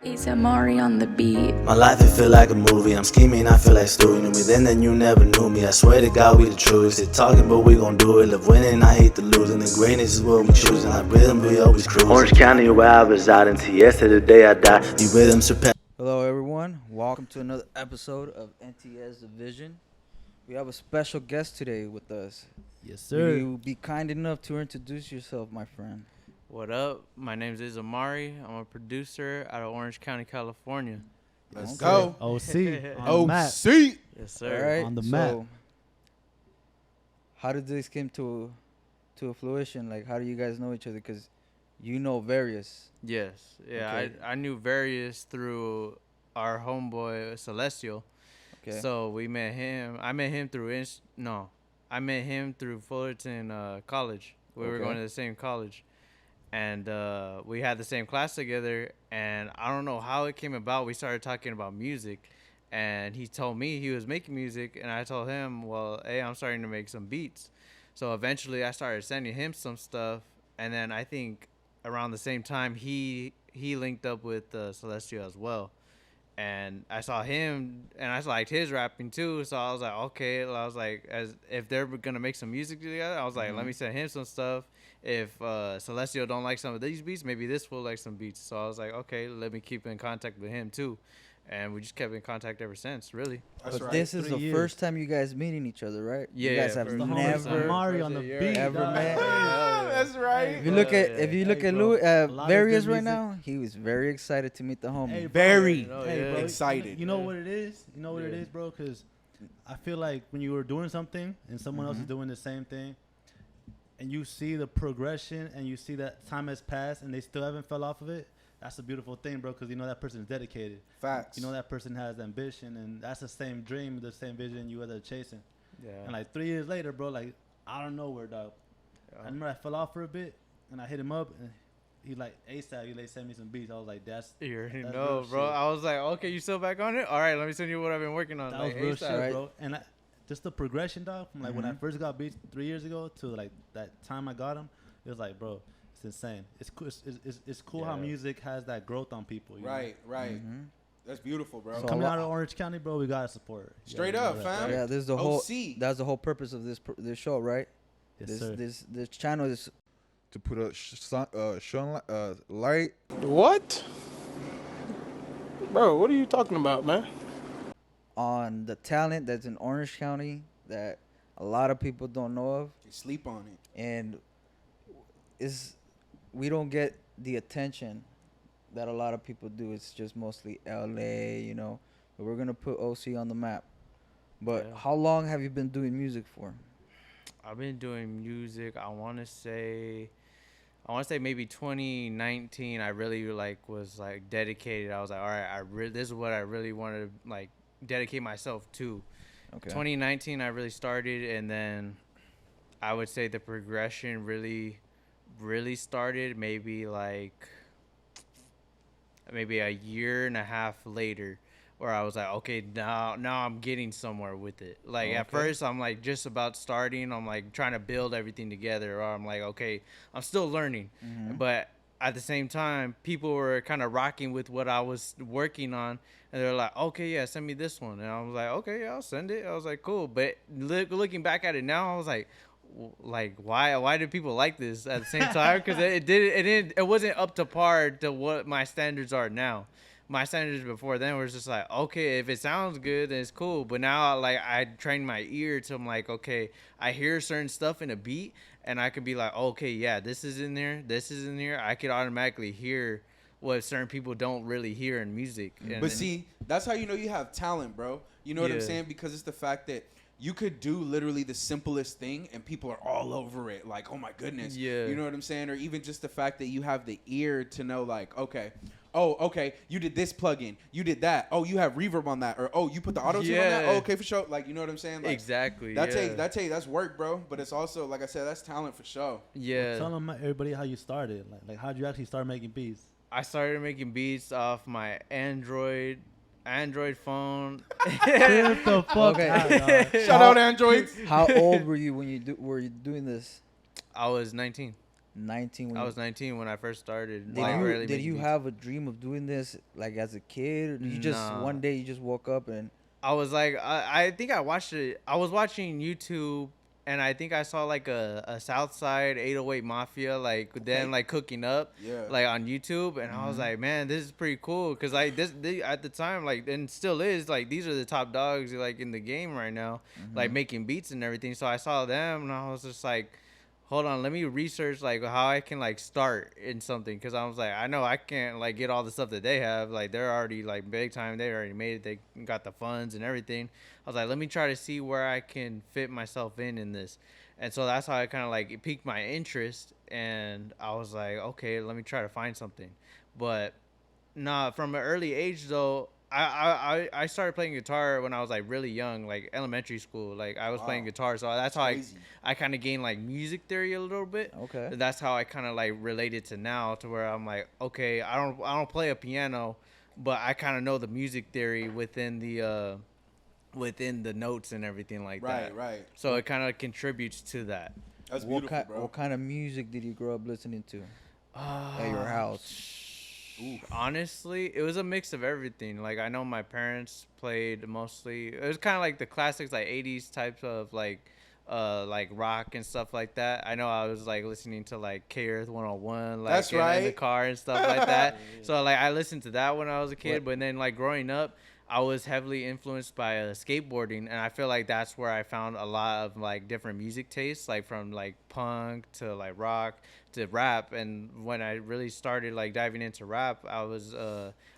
It's Amari on the beat. My life, it feel like a movie. I'm scheming, I feel like Stu. You knew me then you never knew me. I swear to God, we the truest. They talking, but we gon' do it. Live winning, I hate the losing. The greatness is what we choosing. Like rhythm, we always cruising. Orange County, where I reside, until yesterday, the day I die. The rhythm surpass. Hello, everyone. Welcome to another episode of NTS Division. We have a special guest today with us. Yes, Will sir. you be kind enough to introduce yourself, my friend? What up? My name is Amari. I'm a producer out of Orange County, California. Let's Okay. go. OC. On the map. OC. Yes, All sir. right. On the so, map. how did this come to a fruition? Like, how do you guys know each other? Because you know various. Yes. Yeah, Okay. I knew Various through our homeboy Celestial. Okay. So we met him. I met him through I met him through Fullerton College. We were Okay. going to the same college. And we had the same class together, and I don't know how it came about. We started talking about music, and he told me he was making music, and I told him, well, hey, I'm starting to make some beats. So eventually I started sending him some stuff, and then I think around the same time he linked up with Celestial as well. And I saw him, and I liked his rapping too. So I was like, okay. I was like, as if they're gonna make some music together, I was like, let me send him some stuff. If Celestial don't like some of these beats, maybe this will like some beats. So I was like, okay, let me keep in contact with him too. And we just kept in contact ever since, really. That's but right. this is 3 the years. first time you guys meeting each other, right? Yeah, You guys have first The time. homies never. Amari on the beat. Ever dog. met? That's right. If you look at Hey, bro, Louis, a lot of Various good right music. now, he was very excited to meet the homie. Hey, bro. Very Oh, Hey, yeah. bro, excited. You know what it is? You know what it Yeah. is, bro? Because I feel like when you were doing something and someone else is doing the same thing, and you see the progression and you see that time has passed and they still haven't fell off of it, that's a beautiful thing, bro, because you know that person is dedicated. Facts. You know that person has ambition, and that's the same dream, the same vision you are chasing. Yeah. And like 3 years later, bro, like I don't know where, dog. I remember I fell off for a bit, and I hit him up, and he like ASAP, he like sent me some beats. I was like, that's You already That's know, real bro. shit. I was like, okay, you still back on it? All right, let me send you what I've been working on. that Like, was real ASAP. shit, right? bro. And just the progression, dog, from like when I Mhm. first got beats 3 years ago to like that time I got him, it was like, bro, it's insane. It's cool. It's cool how Yeah. music has that growth on people. You know? Right, right. Mhm. That's beautiful, bro. So- Coming a out of lot- Orange County, bro, we gotta support. You Straight gotta up, know that, fam. right? Yeah, this is the whole. OC. That's the whole purpose of this show, right? Yes, sir. This channel is to put a light. What? Bro, what are you talking about, man? on the talent that's in Orange County that a lot of people don't know of, You sleep on it. and we don't get the attention that a lot of people do. It's just mostly LA, you know. But we're gonna put OC on the map. But Yeah. how long have you been doing music for? I've been doing music. I want to say maybe 2019. I really was dedicated. I was like, all right, this is what I really wanted to dedicate myself to. Okay. 2019, I really started, and then I would say the progression really started maybe a year and a half later, where I was like, okay, now I'm getting somewhere with it. Like at first I'm like just about starting. I'm like trying to build everything together, or I'm like, okay, I'm still learning. But at the same time, people were kind of rocking with what I was working on, and they're like, okay, yeah, send me this one. And I was like, okay, yeah, I'll send it. I was like, cool. But looking back at it now, I was like, why do people like this at the same time? Because it wasn't up to par to what my standards are now. My standards before then was just like, okay, if it sounds good, then it's cool. But now, I train my ear to, I'm like, okay, I hear certain stuff in a beat, and I could be like, okay, yeah, this is in there, this is in here. I could automatically hear what certain people don't really hear in music. And But see, that's how you know you have talent, bro. You know what I'm Yeah. saying? Because it's the fact that you could do literally the simplest thing and people are all over it. Like, oh my goodness. Yeah. You know what I'm saying? Or even just the fact that you have the ear to know, like, okay, oh, okay, you did this plugin, you did that. Oh, you have reverb on that, or oh, you put the auto tune on that. Yeah. Oh, okay, for sure. Like, you know what I'm saying? Like, exactly. that's work, bro. But it's also, like I said, that's talent for sure. Yeah. Tell them everybody how you started. Like how did you actually start making beats? I started making beats off my Android phone. Get the fuck Okay. out, dog. Shout out Androids. How old were you when were you doing this? I was 19. 19 when I was 19 when I first started. did like, you really did making you beats. have a dream of doing this like as a kid, or did you just Nah. one day you just woke up and I was like, I think I watched it. I was watching YouTube, and I think I saw like a Southside 808 Mafia, like them like cooking up, Yeah. like on YouTube, and I was like, man, this is pretty cool, cause like this at the time, like, and still is, like, these are the top dogs like in the game right now, like making beats and everything. So I saw them, and I was just like, hold on, let me research like how I can like start in something, because I was like, I know I can't like get all the stuff that they have, like they're already like big time, they already made it, they got the funds and everything. I was like, let me try to see where I can fit myself in this. And so that's how I kind of like it piqued my interest, and I was like, okay, let me try to find something. But nah, from an early age though, I started playing guitar when I was like really young, like elementary school. Like I was playing guitar, so that's how I kind of gained like music theory a little bit. Okay. And that's how I kind of like related to now, to where I'm like, okay, I don't play a piano, but I kind of know the music theory within the notes and everything like that. Right. So it kind of contributes to that. That's beautiful, bro. what kind of music did you grow up listening to at your house? Honestly, it was a mix of everything. Like I know my parents played mostly. It was kind of like the classics, like 80s types of like rock and stuff like that. I know I was like listening to like K Earth 101, like That's in right. the car and stuff like that. So like I listened to that when I was a kid, but then like growing up, I was heavily influenced by skateboarding, and I feel like that's where I found a lot of like different music tastes, like from like punk to like rock to rap. And when I really started like diving into rap, I was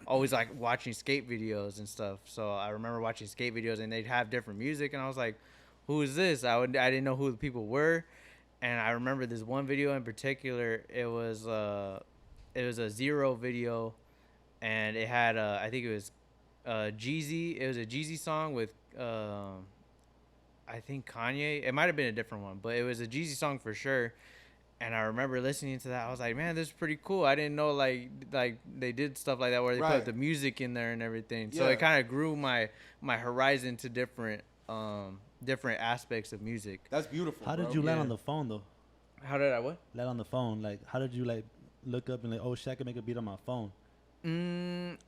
always like watching skate videos and stuff. So I remember watching skate videos, and they'd have different music, and I was like, who is this? I didn't know who the people were. And I remember this one video in particular. It was a Zero video, and it had I think it was Jeezy. It was a Jeezy song with I think Kanye. It might have been a different one, but it was a Jeezy song for sure. And I remember listening to that. I was like, man, this is pretty cool. I didn't know like they did stuff like that where they put the music in there and everything. So it kind of grew my horizon to different aspects of music. That's beautiful. How did bro. you land on the phone though? How did I what? Land on the phone. Like, how did you like look up and like, oh shit, I can make a beat on my phone?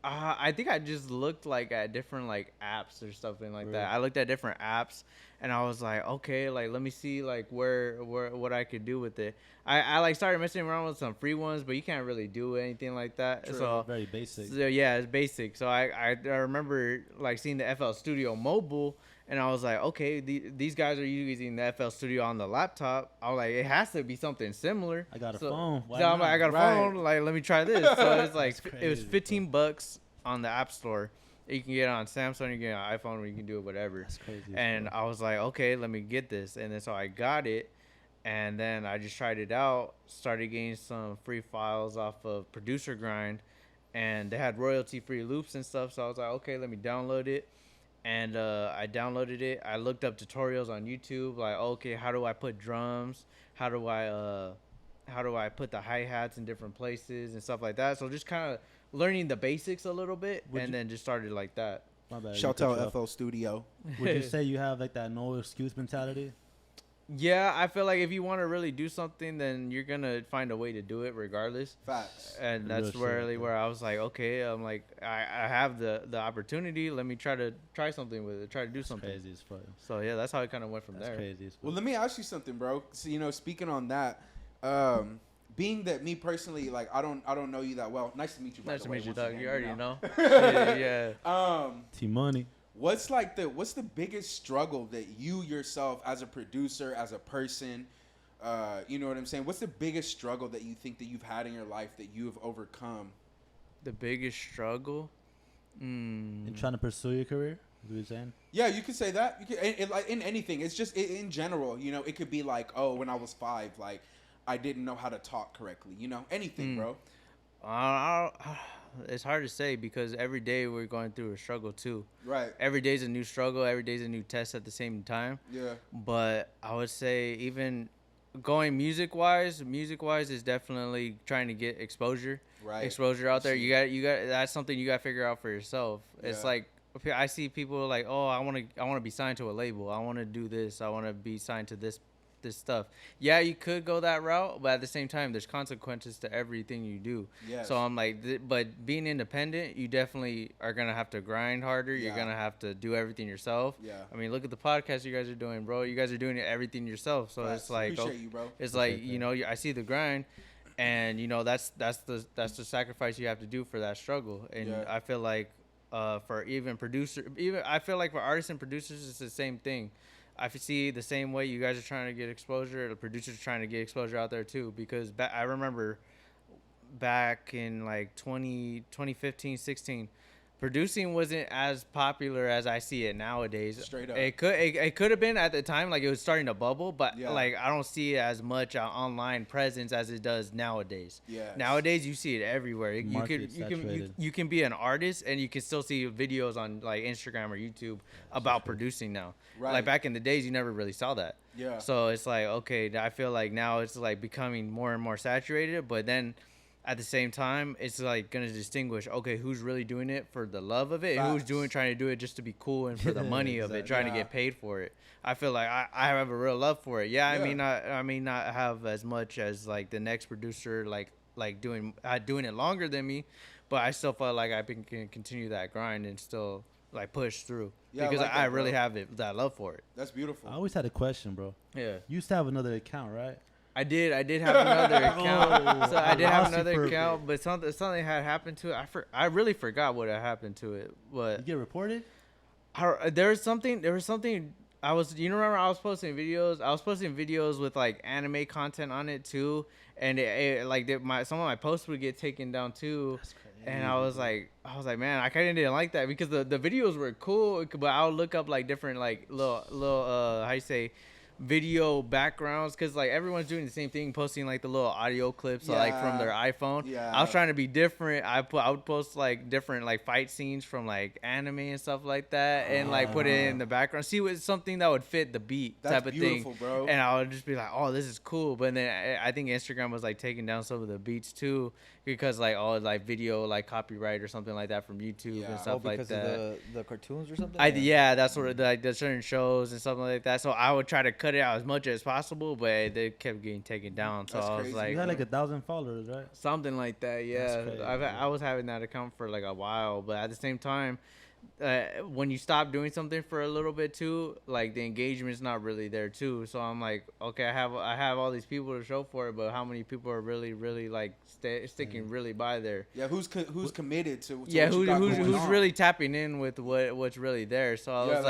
I think I just looked like at different like apps or something like that. I looked at different apps, and I was like, okay, like let me see like where what I could do with it. I like started messing around with some free ones, but you can't really do anything like that. True. So Very basic. So yeah, it's basic. So I remember like seeing the FL Studio mobile, and I was like, okay, these guys are using the FL Studio on the laptop. I was like, it has to be something similar. I got a phone. So I'm like, I got a phone. Like, let me try this. So it's like That's it was crazy, $15 on the App Store. You can get it on Samsung, you can get it on iPhone, or you can do it whatever. That's crazy. And I was like, okay, let me get this. And then so I got it, and then I just tried it out. Started getting some free files off of Producer Grind, and they had royalty-free loops and stuff. So I was like, okay, let me download it. And I downloaded it. I looked up tutorials on YouTube, like, okay, how do I put drums? How do I put the hi-hats in different places and stuff like that? So just kind of learning the basics a little bit, then just started like that. My bad. Shout out FL Studio. Would you say you have like that no excuse mentality? Yeah, I feel like if you want to really do something, then you're gonna find a way to do it regardless. Facts. And that's really where I was like, okay, I'm like, I have the opportunity. Let me try something with it. Try to do something. Crazy as fuck. So yeah, that's how it kind of went from there. Crazy as fuck. Well, let me ask you something, bro. So, speaking on that, being that me personally, like, I don't know you that well. Nice to meet you. By Nice the to way, meet you, once dog. again, You already know. Yeah. Um, T-Money. what's the biggest struggle that you yourself, as a producer, as a person, you know what I'm saying? What's the biggest struggle that you think that you've had in your life that you have overcome? The biggest struggle. In trying to pursue your career? Is what you're saying? Yeah, you could say that. You could, like in anything. It's just in general. It could be like, oh, when I was 5, like I didn't know how to talk correctly. Anything, bro. It's hard to say because every day we're going through a struggle too. Right. Every day's a new struggle. Every day's a new test at the same time. Yeah. But I would say even going music wise is definitely trying to get exposure. Right. Exposure out there. You got. That's something you got to figure out for yourself. It's Yeah. like I see people like, oh, I want to be signed to a label. I want to do this. I want to be signed to this this stuff. Yeah, you could go that route, but at the same time, there's consequences to everything you do. Yes. So I'm like, but being independent, you definitely are gonna have to grind harder. You're gonna have to do everything yourself. Yeah. I mean, look at the podcast you guys are doing, bro. You guys are doing everything yourself. So it's like, appreciate you, bro. it's like, you know, I see the grind, and you know that's the sacrifice you have to do for that struggle. And I feel like for I feel like for artists and producers, it's the same thing. I see the same way you guys are trying to get exposure. The producers are trying to get exposure out there too, because I remember back in like 2015, 16, producing wasn't as popular as I see it nowadays. Straight up. It could have been at the time, like it was starting to bubble, but like I don't see it as much online presence as it does nowadays. Yeah. Nowadays you see it everywhere. You can be an artist and you can still see videos on like Instagram or YouTube about producing now. Right. Like back in the days you never really saw that. Yeah. So it's like, okay, I feel like now it's like becoming more and more saturated, but then at the same time, it's like gonna distinguish, okay, who's really doing it for the love of it, and who's trying to do it just to be cool and for the money of it, trying to get paid for it. I feel like I have a real love for it. I may not have as much as like the next producer, like doing it longer than me, but I still feel like I can continue that grind and still like push through because I really have that love for it. That's beautiful. I always had a question, bro. Yeah. You used to have another account, right? I did have another account. So I did have another account, but something had happened to it. I really forgot what had happened to it. But you get reported? There was something. I was, remember I was posting videos. I was posting videos with like anime content on it too, and some of my posts would get taken down too. That's crazy. And I was like, man, I kind of didn't like that because the videos were cool, but I would look up like different like little how you say, video backgrounds, because like everyone's doing the same thing, posting like the little audio clips like from their iPhone. I was trying to be different. I would post like different like fight scenes from like anime and stuff like that, and like put it in the background, see what something that would fit the beat. That's type of beautiful, thing, bro. And I would just be like, oh, this is cool. But then I think Instagram was like taking down some of the beats too, because like like video like copyright or something like that from YouTube and stuff like that. Because of the cartoons or something. That's what like the certain shows and something like that. So I would try to cut it out as much as possible, but they kept getting taken down. So I was like, you had like 1,000 followers, right? Something like that. Yeah, I was having that account for like a while, but at the same time, when you stop doing something for a little bit too, like the engagement's not really there too. So I'm like, okay, I have all these people to show for it, but how many people are really like sticking really by there? Yeah, who's committed to who's really tapping in with what's really there? So I was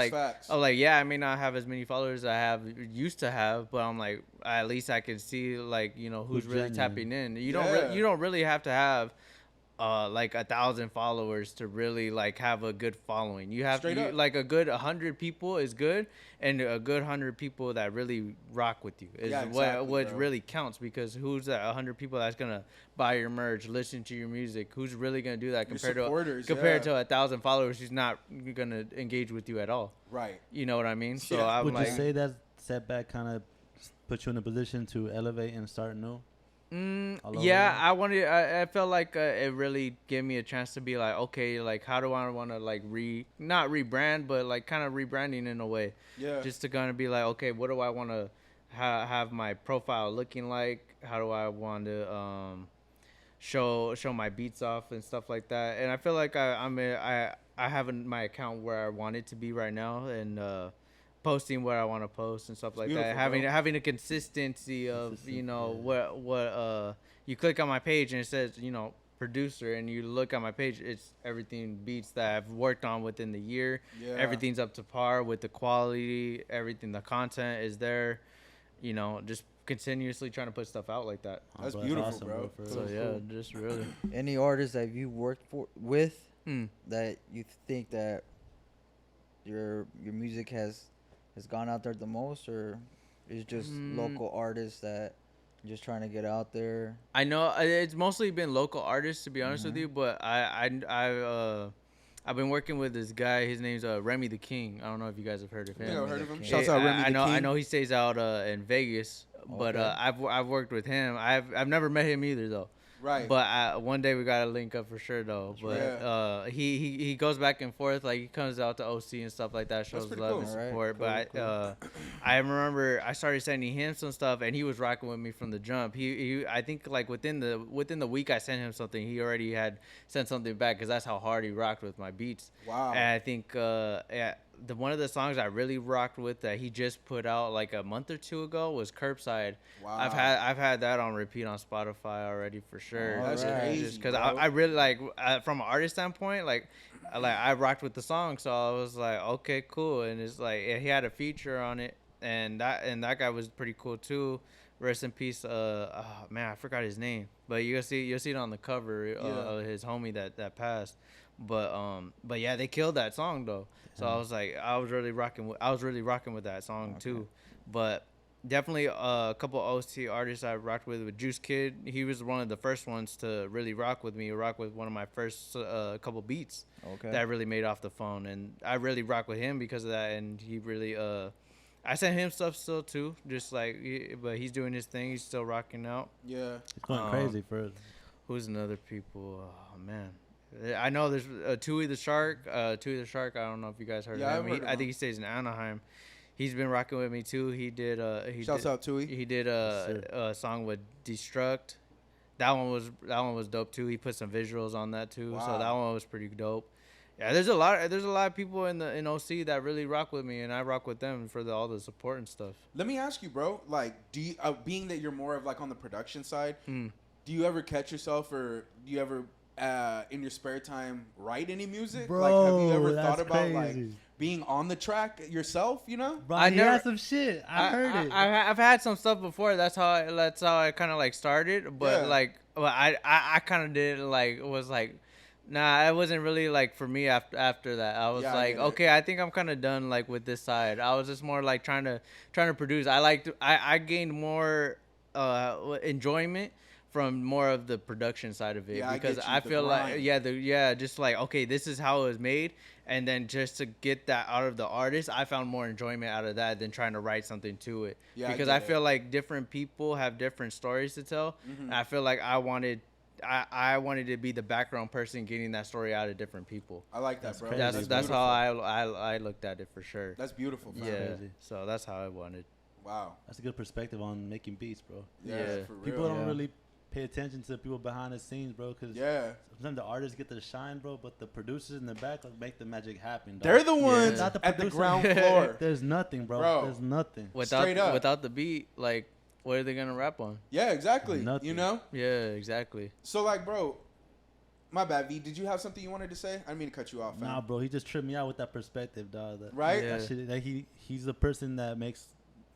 like, yeah, I may not have as many followers as I used to have, but I'm like, at least I can see like, who's really tapping in. You don't really have to have like 1,000 followers to really like have a good following. You have like a good 100 people is good, and a good 100 people that really rock with you is what really counts, because who's that 100 people that's gonna buy your merch, listen to your music? Who's really gonna do that compared to 1,000 followers who's not gonna engage with you at all? Right. You know what I mean? So I'm would you say that setback kind of put you in a position to elevate and start new? I felt like it really gave me a chance to be like, okay, like how do I want to like not rebrand, but like kind of rebranding in a way, just to kind of be like, okay, what do I want to have my profile looking like? How do I want to show my beats off and stuff like that? And I feel like I have my account where I want it to be right now, and posting what I want to post and stuff like that. Having a consistency of what you click on my page and it says producer, and you look at my page, it's everything beats that I've worked on within the year. Everything's up to par with the quality. Everything, the content is there. Just continuously trying to put stuff out like that. That's beautiful, awesome, bro. So just really. Any artists that you worked with that you think that your music has gone out there the most, or is just local artists that just trying to get out there? I know it's mostly been local artists, to be honest with you, but I've been working with this guy. His name's Remy the King. I don't know if you guys have heard of him. Yeah, I've heard of him. Shouts out Remy the King. I know he stays out in Vegas, but I've worked with him. I've never met him either though. Right. But one day we gotta link up for sure though. But he goes back and forth, like he comes out to OC and stuff like that, shows pretty love cool. and All right, support. cool, But I remember I started sending him some stuff, and he was rocking with me from the jump. He I think like within the week I sent him something, he already had sent something back because that's how hard he rocked with my beats. Wow. And I think one of the songs I really rocked with that he just put out like a month or two ago was Curbside. Wow. I've had that on repeat on Spotify already for sure. That's crazy, Just because bro. I really like from an artist standpoint, like I rocked with the song, so I was like, okay, cool. And it's like he had a feature on it, and that guy was pretty cool too. Rest in peace. Oh, man, I forgot his name, but you'll see it on the cover of his homie that passed. But yeah, they killed that song though. So I was like, I was really rocking with that song too. But definitely a couple OC artists I rocked with Juice Kid. He was one of the first ones to really rock with me. Rock with one of my first couple beats that I really made off the phone, and I really rock with him because of that. And he really I sent him stuff still too, just like, but he's doing his thing. He's still rocking out. Yeah. It's going crazy for us. Who's another people? Oh man, I know there's Tui the Shark. Tui the Shark. I don't know if you guys heard of him. I think he stays in Anaheim. He's been rocking with me too. He did. Shouts out Tui. He did a song with Destruct. That one was dope too. He put some visuals on that too. Wow. So that one was pretty dope. Yeah, there's a lot of people in OC that really rock with me, and I rock with them for all the support and stuff. Let me ask you, bro. Like, do you, being that you're more of like on the production side, do you ever catch yourself, or do you ever in your spare time write any music? Bro, like, have you ever that's thought about like crazy. being on the track yourself? You know? Bro, I he never- had some shit. I heard it. I've had some stuff before. That's how I kind of like started. But I kind of did was like, nah, it wasn't really like for me after that. I was like, okay, I think I'm kind of done like with this side. I was just more like trying to produce. I gained more enjoyment from more of the production side of it, because I feel like just like, okay, this is how it was made, and then just to get that out of the artist, I found more enjoyment out of that than trying to write something to it. Because I feel like different people have different stories to tell, and I feel like I wanted to be the background person getting that story out of different people. I like that, bro. That's how I looked at it for sure. That's beautiful. Fam. Yeah. So that's how I wanted. Wow. That's a good perspective on making beats, bro. Yeah. For real. People don't really pay attention to the people behind the scenes, bro. Because sometimes the artists get the shine, bro, but the producers in the back make the magic happen. Dog. They're the ones Without the at the producer, ground floor. There's nothing, bro. There's nothing. Without the beat, like, what are they gonna rap on? Yeah, exactly. Nothing. You know? Yeah, exactly. So, like, bro, my bad, V. Did you have something you wanted to say? I didn't mean to cut you off, fam. Nah, bro. He just tripped me out with that perspective, dog. Right? That shit, like he's the person that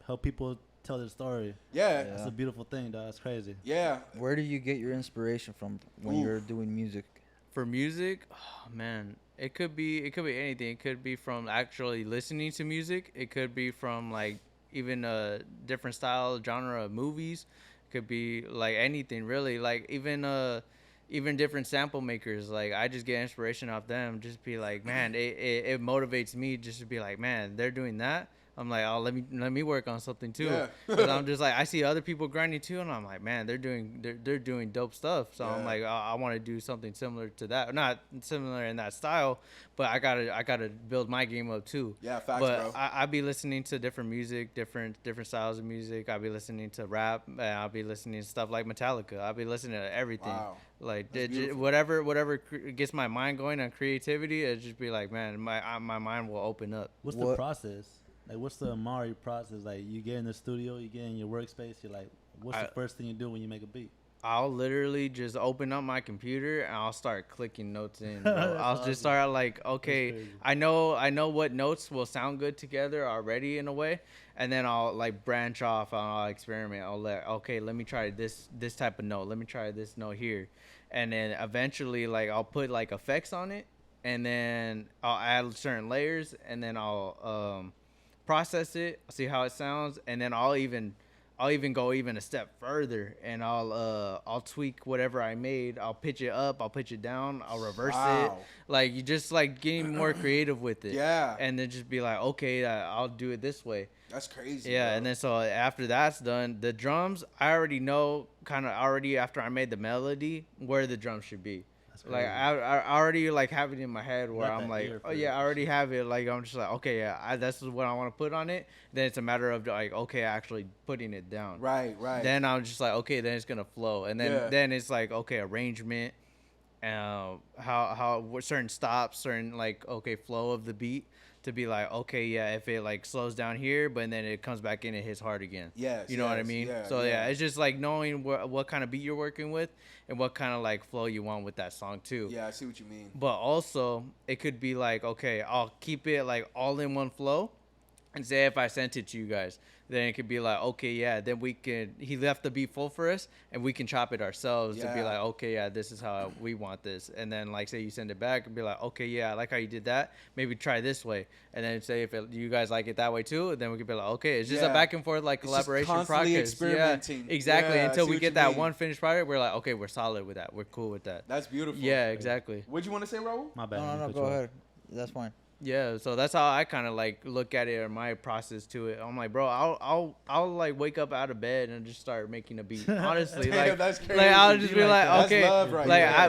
help people tell their story. Yeah. That's a beautiful thing, dog. That's crazy. Yeah. Where do you get your inspiration from when you're doing music? For music, oh, man, it could be anything. It could be from actually listening to music. It could be from like even a different style genre of movies. It could be like anything really. Like even different sample makers. Like I just get inspiration off them. Just be like, man, it motivates me just to be like, man, they're doing that. I'm like, oh, let me work on something too. Yeah. Cause I'm just like, I see other people grinding too, and I'm like, man, they're doing dope stuff. So I'm like, I want to do something similar to that, not similar in that style, but I gotta build my game up too. Yeah, facts, but bro. I be listening to different music, different styles of music. I'll be listening to rap. I'll be listening to stuff like Metallica. I'll be listening to everything. Wow. Like whatever gets my mind going on creativity, it just be like, man, my mind will open up. What's the process? Like, what's the Amari process? Like, you get in the studio, you get in your workspace, you're like, what's the first thing you do when you make a beat? I'll literally just open up my computer and I'll start clicking notes in, bro. I'll just start like, okay, I know what notes will sound good together already in a way, and then I'll like branch off. I'll experiment. Let me try this type of note. Let me try this note here, and then eventually like I'll put like effects on it, and then I'll add certain layers, and then I'll process it, see how it sounds, and then I'll even I'll even go even a step further, and I'll tweak whatever I made. I'll pitch it up, I'll pitch it down, I'll reverse it. Like you just like getting more creative with it. Yeah. And then just be like, okay, I'll do it this way. That's crazy. Yeah, bro. and then so after that's done, the drums I already know kind of already after I made the melody where the drums should be. Like I already like have it in my head where I'm like, oh yeah, I already have it. Like I'm just like, okay, yeah, that's what I want to put on it. Then it's a matter of like, okay, actually putting it down. Right. Then I'm just like, okay, then it's gonna flow, and then it's like, okay, arrangement, how what certain stops, certain like, okay, flow of the beat. To be like, okay, yeah, if it like slows down here, but then it comes back in, it hits hard again. Yes. You know what I mean? Yeah, so yeah, it's just like knowing what kind of beat you're working with and what kind of like flow you want with that song too. Yeah, I see what you mean. But also, it could be like, okay, I'll keep it like all in one flow, and say if I sent it to you guys, then it could be like, okay, yeah, then he left the beat full for us, and we can chop it ourselves to be like, okay, yeah, this is how we want this. And then, like, say you send it back and be like, okay, yeah, I like how you did that. Maybe try this way. And then say if you guys like it that way too, then we could be like, okay, it's just a back and forth, like, collaboration process. Experimenting. Yeah, exactly. Yeah, until we get that one finished product, we're like, okay, we're solid with that. We're cool with that. That's beautiful. Yeah, exactly. What'd you want to say, Raul? My bad. No, go ahead. That's fine. Yeah, so that's how I kind of like look at it, or my process to it. I'm like, bro, I'll like wake up out of bed and just start making a beat. Honestly, like, that's crazy. like I'll just be like, okay,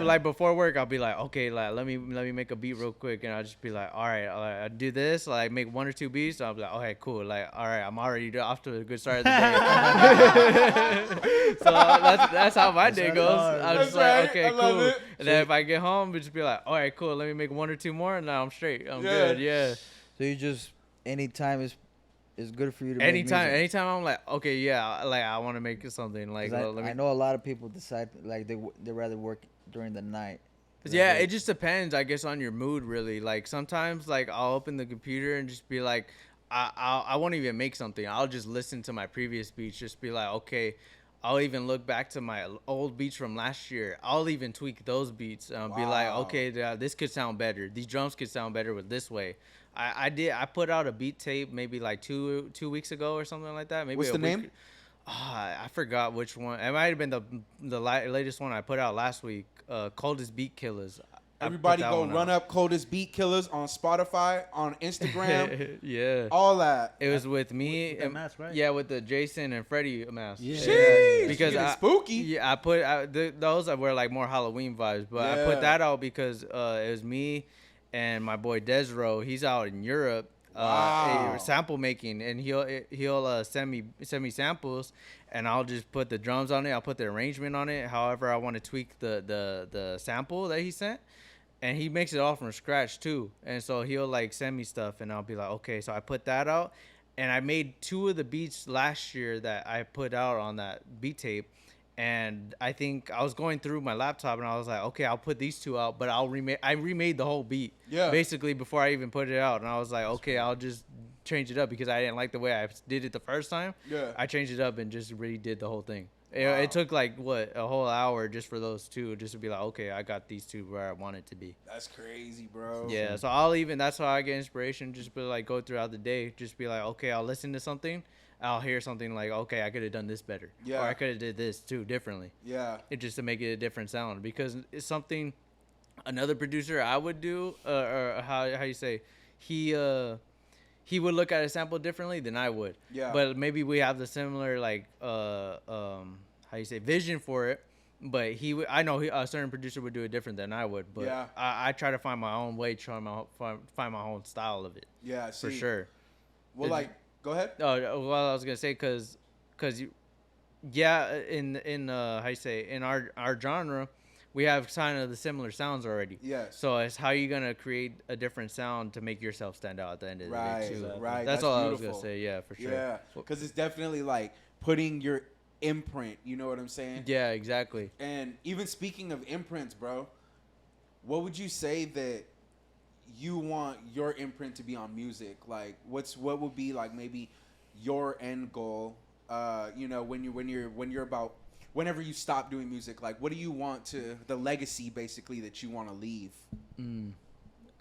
Right before work, I'll be like, okay, like let me make a beat real quick, and I'll just be like, all right, I do this, like make 1 or 2 beats. So I'll be like, okay, cool, like all right, I'm already off to a good start of the day. So that's how my day goes. I'm just like, okay, cool. And then if I get home, we just be like, all right, cool, let me make 1 or 2 more, and now I'm straight. I'm good. Yeah. So you just anytime is good for you to anytime make music. I'm like, okay, yeah, like I want to make something like. I know a lot of people decide like they rather work during the night. Yeah, it just depends, I guess, on your mood, really. Like sometimes, like I'll open the computer and just be like, I won't even make something. I'll just listen to my previous beats, just be like, okay. I'll even look back to my old beats from last year. I'll even tweak those beats and be like, okay, this could sound better. These drums could sound better with this way. I put out a beat tape maybe like two weeks ago or something like that. Maybe what's the name? I forgot which one. It might have been the latest one I put out last week. Coldest Beat Killers. Everybody go run up Coldest Beat Killers on Spotify, on Instagram. Yeah. All that. It was with me. With that mask, right? Yeah, with the Jason and Freddy mask. Yeah. Jeez, because spooky. Yeah, I put those were like more Halloween vibes, but I put that out because it was me and my boy Desro. He's out in Europe. Sample making, and he'll send me samples, and I'll just put the drums on it. I'll put the arrangement on it. However, I want to tweak the sample that he sent, and he makes it all from scratch too. And so he'll like send me stuff, and I'll be like, okay. So I put that out, and I made 2 of the beats last year that I put out on that beat tape. And I think I was going through my laptop, and I was like, okay, I'll put these 2 out, but I remade the whole beat, basically before I even put it out. And I was like, okay, I'll just change it up because I didn't like the way I did it the first time. Yeah, I changed it up and just redid the whole thing. It took like a whole hour just for those 2, just to be like, okay, I got these 2 where I want it to be. That's crazy, bro. Yeah, so that's how I get inspiration. Just be like, go throughout the day, just be like, okay, I'll listen to something. I'll hear something like, okay, I could have done this better. Yeah. Or I could have did this too differently. Yeah. It just to make it a different sound, because it's something another producer I would do, or how you say, he would look at a sample differently than I would. Yeah. But maybe we have the similar like how you say, vision for it. But I know a certain producer would do it different than I would. But yeah. I try to find my own way, find my own style of it. Yeah. For sure. Well, go ahead. Oh, well, I was gonna say because in how you say, in our genre, we have kind of the similar sounds already. Yes. So it's how you gonna create a different sound to make yourself stand out at the end of the day too. Right. That's all beautiful. I was gonna say. Yeah, for sure. Yeah. Because it's definitely like putting your imprint. You know what I'm saying? Yeah. Exactly. And even speaking of imprints, bro, what would you say that you want your imprint to be on music? Like, what would be like maybe your end goal? You know, whenever you stop doing music, like, what do you want the legacy basically that you want to leave?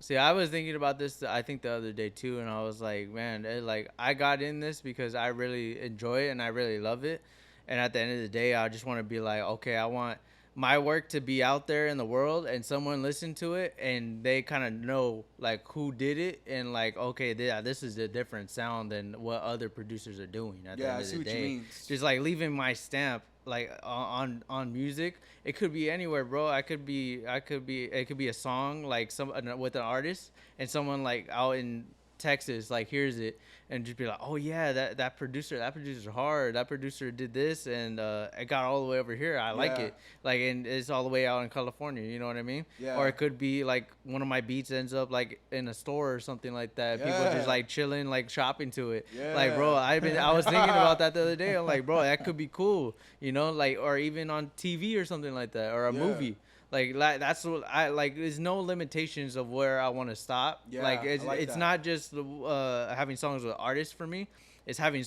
See, I was thinking about this, I think, the other day too, and I was like, man, like I got in this because I really enjoy it and I really love it. And at the end of the day, I just want to be like, okay, I want my work to be out there in the world and someone listen to it and they kind of know like who did it and like, okay, yeah, this is a different sound than what other producers are doing at the end of the day. Just like leaving my stamp like on music. It could be anywhere, bro. It could be a song like some with an artist and someone like out in Texas like hears it and just be like, oh yeah, that producer's hard, that producer did this and it got all the way over here, I like it, like, and it's all the way out in California, you know what I mean? Or it could be like one of my beats ends up like in a store or something like that, people just like chilling, like shopping to it, like, bro, I was thinking about that the other day. I'm like, bro, that could be cool, you know, like, or even on TV or something like that, or a movie. Like that's what I like. There's no limitations of where I want to stop. Like it's not just having songs with artists for me. It's having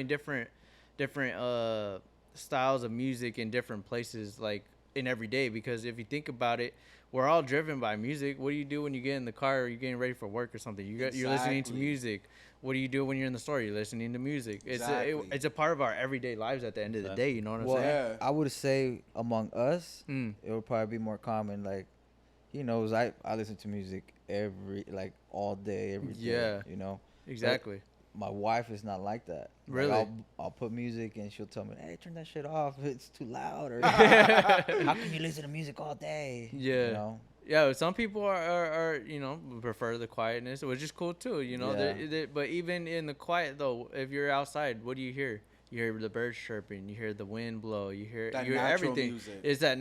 different styles of music in different places, like in every day. Because if you think about it, we're all driven by music. What do you do when you get in the car or you're getting ready for work or something? You're listening to music. What do you do when you're in the store? You're listening to music. It's a part of our everyday lives at the end of the day. You know what I'm saying? I would say among us, it would probably be more common. Like, he knows I listen to music all day, every day. You know? Exactly. But my wife is not like that. Really? Like, I'll put music and she'll tell me, hey, turn that shit off. It's too loud. Or how can you listen to music all day? Yeah. You know? Yeah, some people are you know, prefer the quietness, which is cool too, you know. But even in the quiet though, if you're outside, what do you hear? You hear the birds chirping, you hear the wind blow, you hear everything. Music. Is that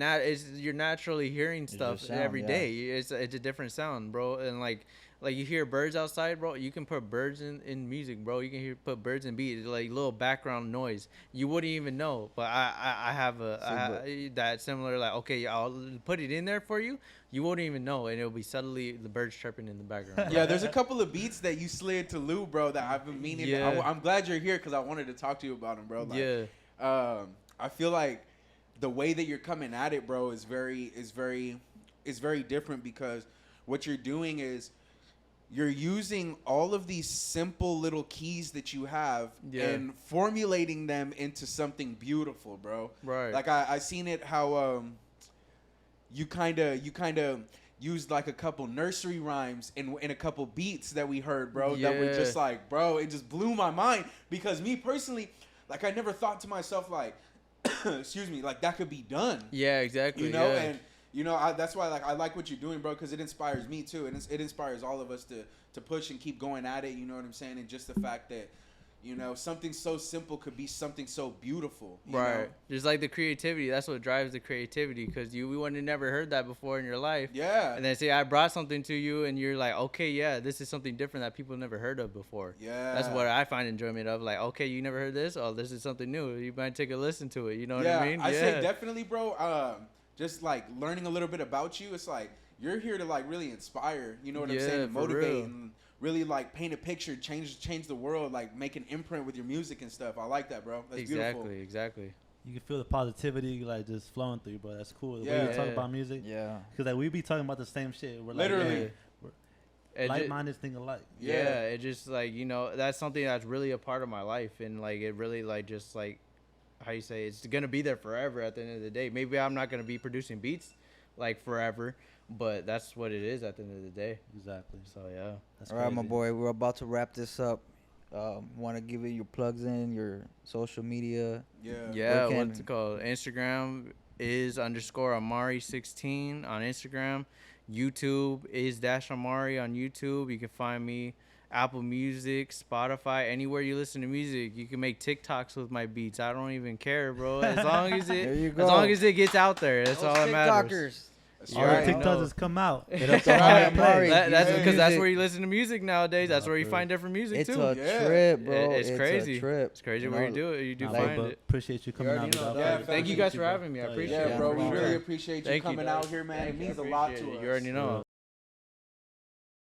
you're naturally hearing stuff every day. It's a different sound, bro. And like you hear birds outside, bro. You can put birds in music, bro. You can put birds in beats, like little background noise. You wouldn't even know. But I have that similar, like, okay, I'll put it in there for you. You won't even know, and it'll be subtly the birds chirping in the background. Yeah, there's a couple of beats that you slid to Lou, bro, that I've been meaning. I'm glad you're here because I wanted to talk to you about them, bro. Like, I feel like the way that you're coming at it, bro, is very different because what you're doing is you're using all of these simple little keys that you have and formulating them into something beautiful, bro. Right. Like I seen it how you kind of used like a couple nursery rhymes in a couple beats that we heard, bro. That were just like, bro, it just blew my mind because me personally, like, I never thought to myself like, excuse me, like that could be done. Yeah, exactly. You know, and you know, that's why I like what you're doing, bro, because it inspires me too, and it inspires all of us to push and keep going at it. You know what I'm saying? And just the fact that, you know, something so simple could be something so beautiful. You know? Just like the creativity. That's what drives the creativity, because we wouldn't have never heard that before in your life. Yeah. And then say I brought something to you, and you're like, okay, yeah, this is something different that people never heard of before. Yeah. That's what I find enjoyment of. Like, okay, you never heard this? Oh, this is something new. You might take a listen to it. You know what I mean? I say definitely, bro. Just like learning a little bit about you, it's like you're here to like really inspire, you know what I'm saying, and motivate and really like paint a picture, change the world, like make an imprint with your music and stuff. I like that, bro. That's beautiful. Exactly. You can feel the positivity like just flowing through you, bro. That's cool. The way you talk about music. Yeah. Because like we be talking about the same shit. We're literally we're like-minded, think alike. Yeah, it just like, you know, that's something that's really a part of my life, and like it really like just like, how you say, it's gonna be there forever at the end of the day. Maybe I'm not gonna be producing beats like forever, but that's what it is at the end of the day. Exactly. So yeah. That's all right, my boy. We're about to wrap this up. Want to give it your plugs in, your social media? Yeah. What's it called? Instagram is _Amari16 on Instagram. YouTube is -Amari on YouTube. You can find me Apple Music, Spotify, anywhere you listen to music. You can make TikToks with my beats. I don't even care, bro. As long as it gets out there, that's all that matters. All the TikToks just come out. That's because that's where you listen to music nowadays. That's where you find different music too. It's a trip, bro. It's crazy. A trip. It's crazy where you do it. You do find it. Appreciate you coming out. Thank you guys for having me. I appreciate it. Yeah, bro. We really appreciate you coming out here, man. It means a lot to us. You already know.